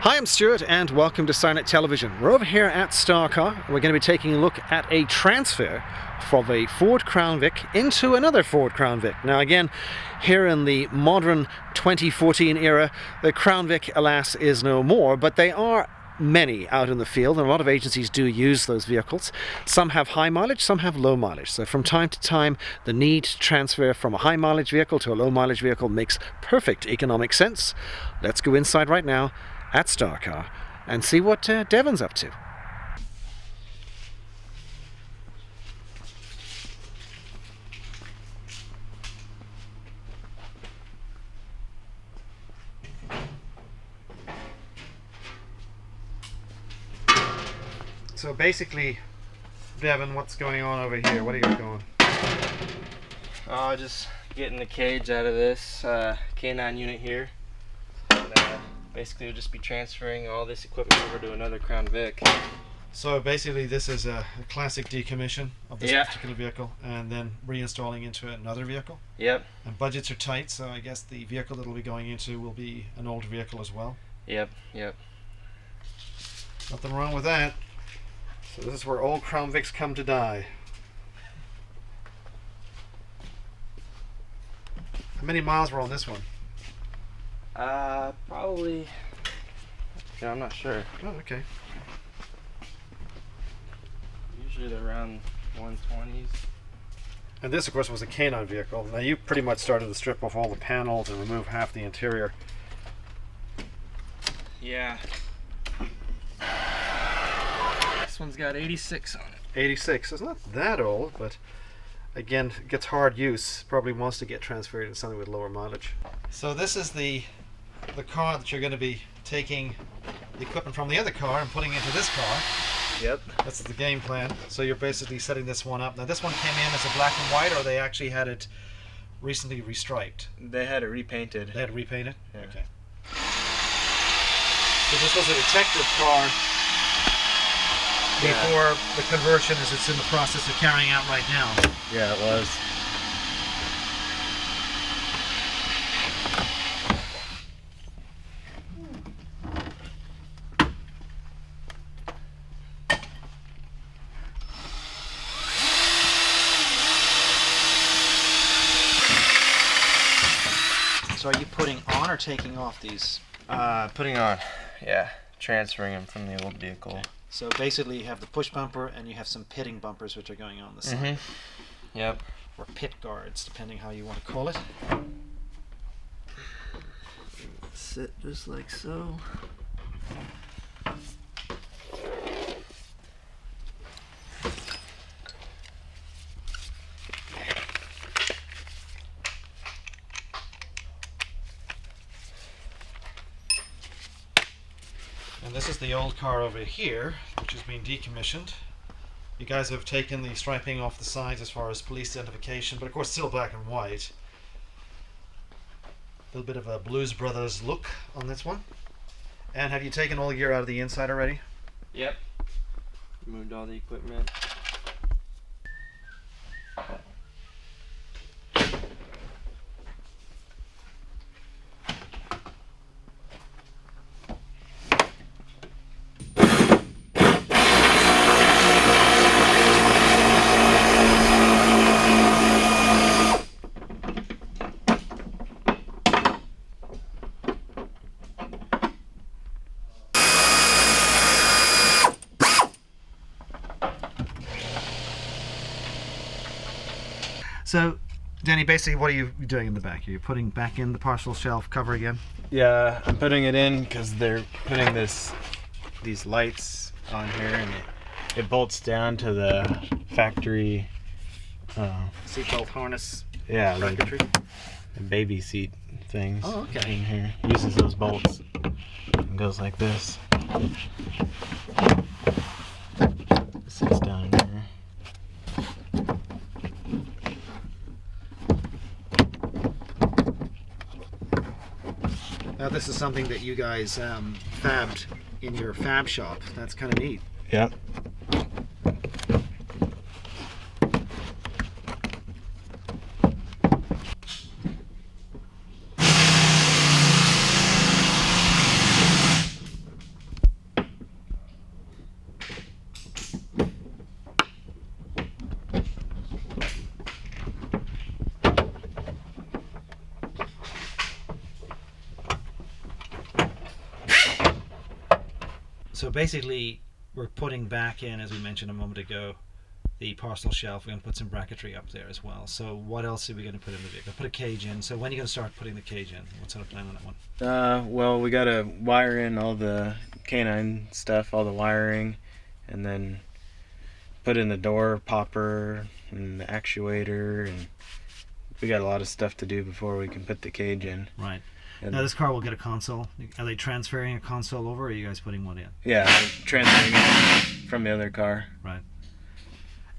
Hi, I'm Stuart and welcome to SIRENNET Television. We're over here at Starcar and we're going to be taking a look at a transfer from a Ford Crown Vic into another Ford Crown Vic. Now again, here in the modern 2014 era, the Crown Vic, alas, is no more, but they are many out in the field, and a lot of agencies do use those vehicles. Some have high mileage, some have low mileage. So from time to time, the need to transfer from a high mileage vehicle to a low mileage vehicle makes perfect economic sense. Let's go inside right now at Starcar and see what Devon's up to. So basically, Devon, what's going on over here? What are you doing? Just getting the cage out of this K9 unit here. And, basically, we'll just be transferring all this equipment over to another Crown Vic. So basically, this is a classic decommission of this particular vehicle, and then reinstalling into another vehicle. Yep. And budgets are tight, so I guess the vehicle that will be going into will be an older vehicle as well. Yep. Nothing wrong with that. So this is where old Crown Vics come to die. How many miles were on this one? Probably. Yeah, I'm not sure. Oh, okay. Usually they're around 120s. And this, of course, was a K9 vehicle. Now you pretty much started to strip off all the panels and remove half the interior. Yeah. This one's got 86 on it. 86. It's not that old, but again, it gets hard use. Probably wants to get transferred into something with lower mileage. So this is the car that you're going to be taking the equipment from the other car and putting into this car. Yep. That's the game plan. So you're basically setting this one up. Now this one came in as a black and white, or they actually had it recently restriped? They had it repainted. They had it repainted? Yeah. Okay. So this was a detective car before the conversion, as it's in the process of carrying out right now. Yeah, it was. So are you putting on or taking off these? Putting on. Yeah. Transferring them from the old vehicle. Okay. So basically you have the push bumper and you have some pitting bumpers which are going on the side. Yep. Or pit guards, depending how you want to call it. Sit just like so. And this is the old car over here, which has been decommissioned. You guys have taken the striping off the sides as far as police identification, but of course still black and white. A little bit of a Blues Brothers look on this one. And have you taken all the gear out of the inside already? Yep. Removed all the equipment. So, Danny, basically what are you doing in the back? Are you putting back in the partial shelf cover again? Yeah, I'm putting it in because they're putting these lights on here, and it bolts down to the factory Seatbelt harness. Yeah, circuitry. the baby seat things. Oh, okay. In here uses those bolts. It goes like this. It sits down here. Now this is something that you guys fabbed in your fab shop. That's kind of neat. Yep. So basically, we're putting back in, as we mentioned a moment ago, the parcel shelf. We're going to put some bracketry up there as well. So what else are we going to put in the vehicle? Put a cage in. So when are you going to start putting the cage in? What sort of plan on that one? Well, we gotta wire in all the canine stuff, all the wiring, and then put in the door popper and the actuator, and we got a lot of stuff to do before we can put the cage in. Right. And Now this car will get a console. Are they transferring a console over, or are you guys putting one in? yeah, transferring it from the other car. Right.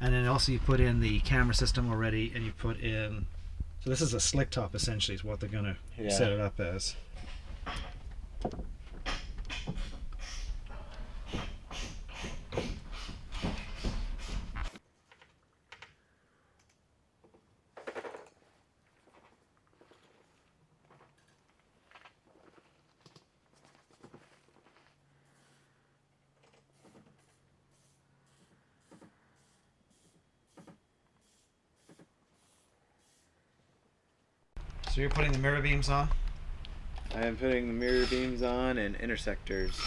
And then also you put in the camera system already, and you put in. So this is a slick top, essentially, is what they're going to set it up as. So you're putting the mirror beams on? I am putting the mirror beams on and intersectors.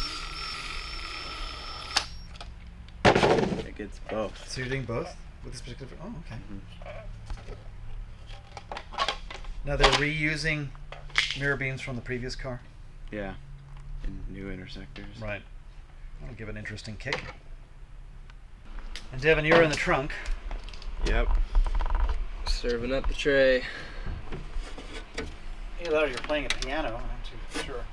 It gets both. So you're doing both with this particular. Oh, okay. Now they're reusing mirror beams from the previous car. Yeah, and new intersectors. Right. That'll give an interesting kick. And Devin, you're in the trunk. Yep. Serving up the tray. Either that or you're playing a piano. I'm not too sure.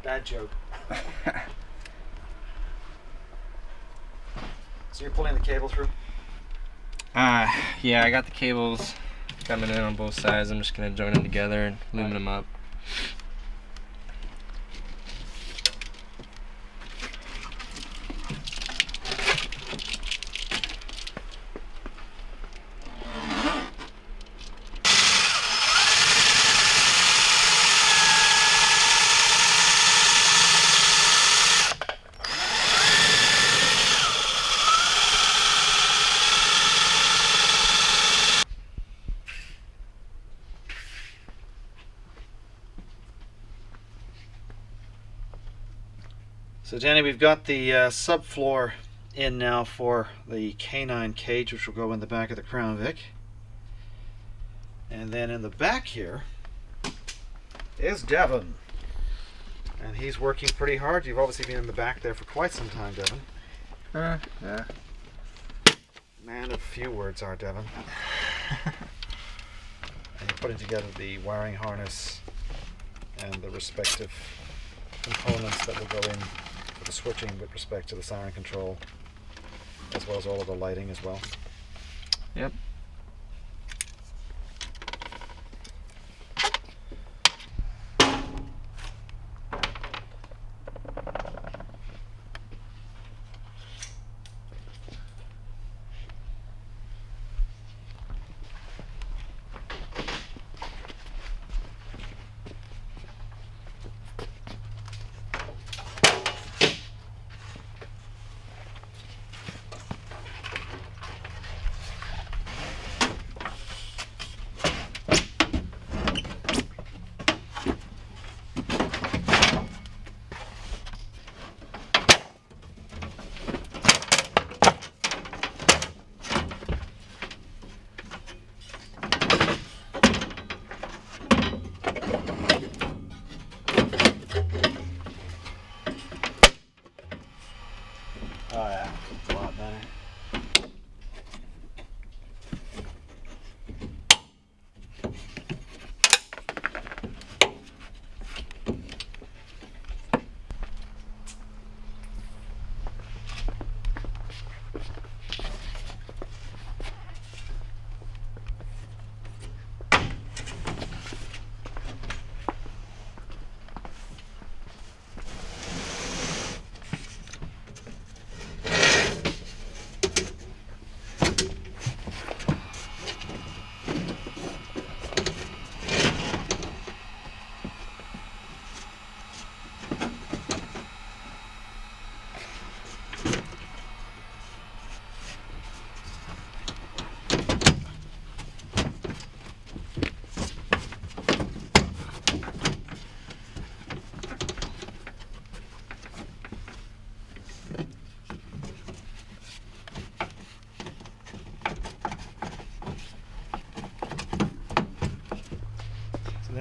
Bad joke. So you're pulling the cable through? Yeah, I got the cables coming in on both sides. I'm just gonna join them together and loomen them up. So Danny, we've got the subfloor in now for the canine cage, which will go in the back of the Crown Vic. And then in the back here is Devin. And he's working pretty hard. You've obviously been in the back there for quite some time, Devin. Yeah. Man of few words are Devin. And you're putting together the wiring harness and the respective components that will go in for the switching with respect to the siren control, as well as all of the lighting as well. Yep.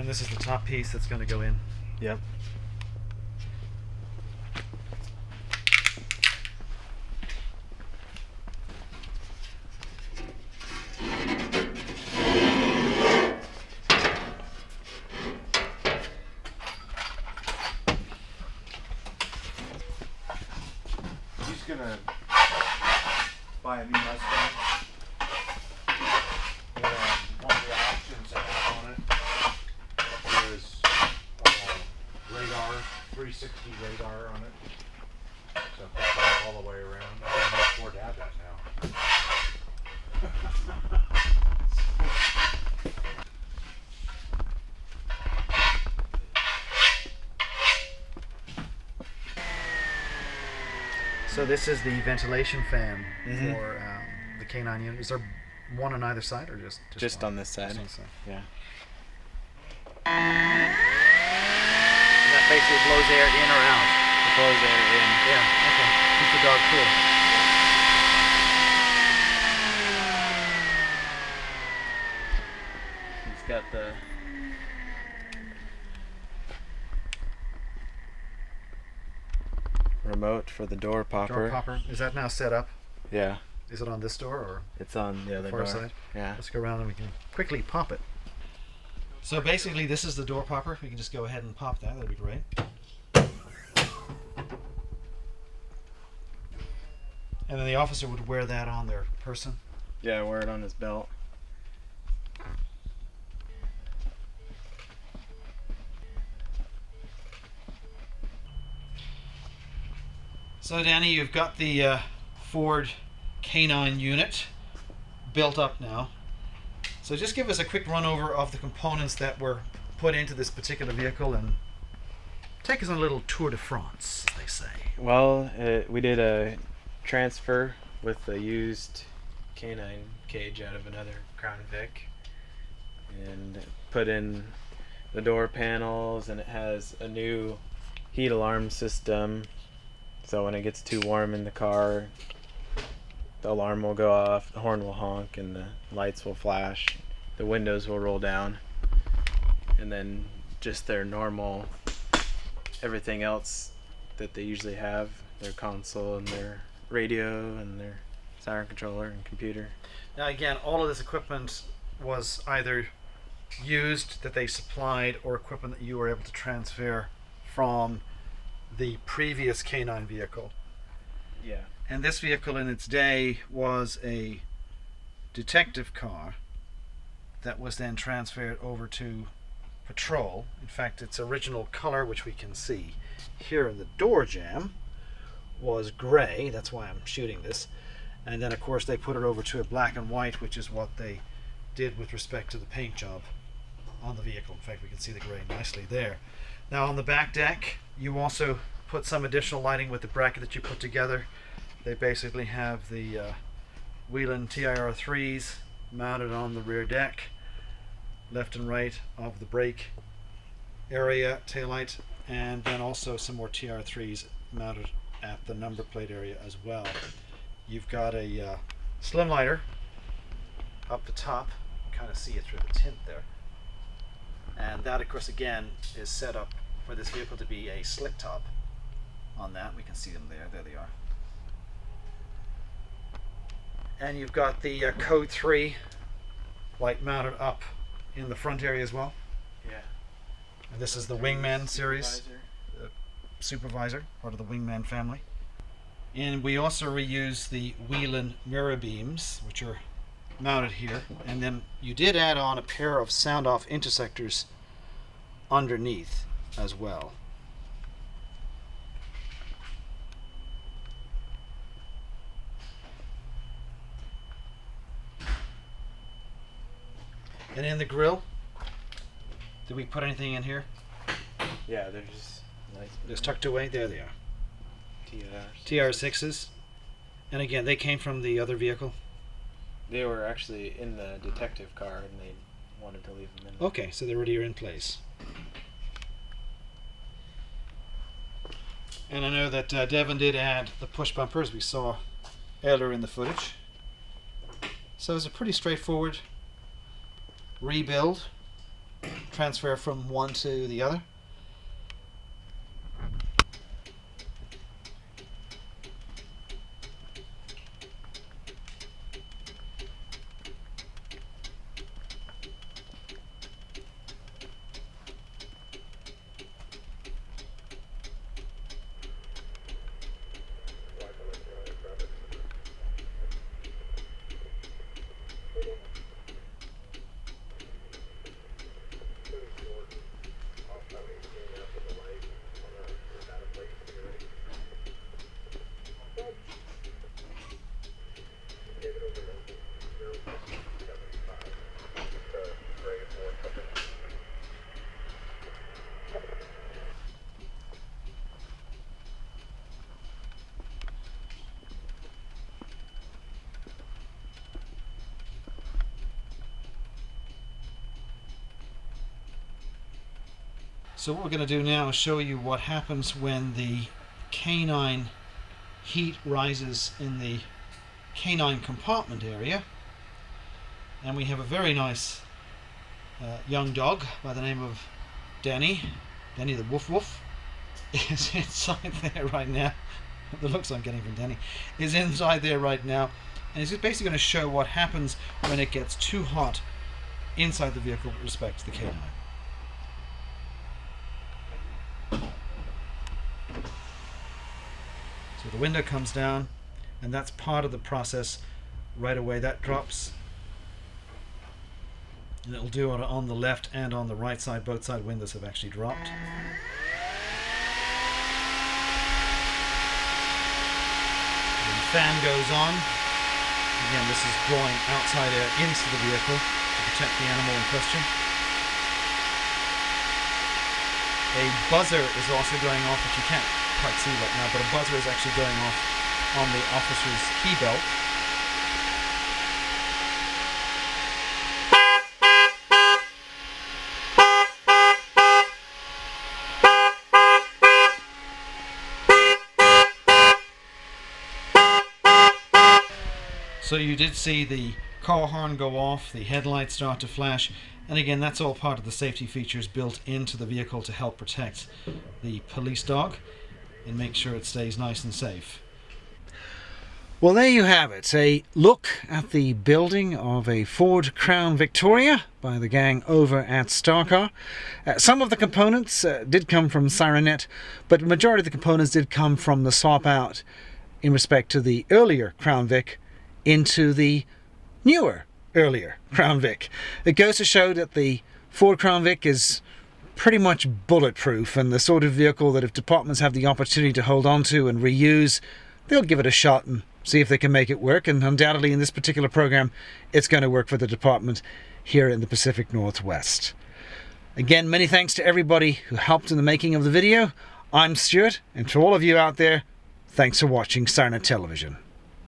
this is the top piece that's going to go in. Yep. He's gonna buy a new Mustang. One of the options I have on it is radar, 360 radar on it. So it puts that all the way around. I can afford to have that now. So this is the ventilation fan for the K9 unit. Is there one on either side, or just On this side. Just on the side? Yeah. That basically blows air in or out. It blows air in. Yeah. Okay. Keep the dog cool. He's got the remote for the door popper. Door popper. Is that now set up? Yeah. Is it on this door or It's on the other far door. side? Yeah. Let's go around and we can quickly pop it. So basically, this is the door popper. We can just go ahead and pop that. That'd be great. And then the officer would wear that on their person. Yeah, wear it on his belt. So Danny, you've got the Ford K9 unit built up now. So just give us a quick run over of the components that were put into this particular vehicle and take us on a little tour de France, as they say. Well, we did a transfer with a used K9 cage out of another Crown Vic and put in the door panels, and it has a new heat alarm system, so when it gets too warm in the car, the alarm will go off, the horn will honk, and the lights will flash, the windows will roll down, and then just their normal everything else that they usually have, their console and their radio and their siren controller and computer. Now again, all of this equipment was either used that they supplied or equipment that you were able to transfer from the previous K9 vehicle. Yeah. And this vehicle in its day was a detective car that was then transferred over to patrol. In fact, its original color, which we can see here in the door jamb, was gray. That's why I'm shooting this. And then of course they put it over to a black and white, which is what they did with respect to the paint job on the vehicle. In fact, we can see the gray nicely there. Now on the back deck, you also put some additional lighting with the bracket that you put together. They basically have the Whelen TIR3s mounted on the rear deck, left and right of the brake area, taillight, and then also some more TR3s mounted at the number plate area as well. You've got a slim lighter up the top, kind of see it through the tint there, and that of course again is set up for this vehicle to be a slick top on that. We can see them there they are. And you've got the Code 3 light mounted up in the front area as well. Yeah. And this is the Wingman series. Supervisor, part of the Wingman family. And we also reuse the Whelen mirror beams, which are mounted here. And then you did add on a pair of sound off intersectors underneath as well. And in the grill, did we put anything in here? Yeah, they're just nice. Just tucked away? There they are. TR6s. TR6s. And again, they came from the other vehicle? They were actually in the detective car and they wanted to leave them in. Okay, so they already are in place. And I know that Devin did add the push bumpers we saw earlier in the footage. So it's a pretty straightforward rebuild. transfer from one to the other. So what we're going to do now is show you what happens when the canine heat rises in the canine compartment area. And we have a very nice young dog by the name of Danny the Woof Woof, is inside there right now. The looks I'm getting from Danny is inside there right now, and it's just basically going to show what happens when it gets too hot inside the vehicle with respect to the canine. So the window comes down, and that's part of the process. Right away that drops, and it'll do it on the left and on the right side. Both side windows have actually dropped. The fan goes on. Again, this is blowing outside air into the vehicle to protect the animal in question. A buzzer is also going off, which you can't quite see right now, but a buzzer is actually going off on the officer's key belt. So you did see the car horn go off, the headlights start to flash, and again that's all part of the safety features built into the vehicle to help protect the police dog and make sure it stays nice and safe. Well, there you have it, a look at the building of a Ford Crown Victoria by the gang over at StarCar. Some of the components did come from SIRENNET, but the majority of the components did come from the swap out in respect to the earlier Crown Vic into the newer, earlier Crown Vic. It goes to show that the Ford Crown Vic is pretty much bulletproof, and the sort of vehicle that if departments have the opportunity to hold on to and reuse, they'll give it a shot and see if they can make it work. And undoubtedly in this particular program it's going to work for the department here in the Pacific Northwest. Again, many thanks to everybody who helped in the making of the video. I'm Stuart, and to all of you out there, thanks for watching SIRENNET Television.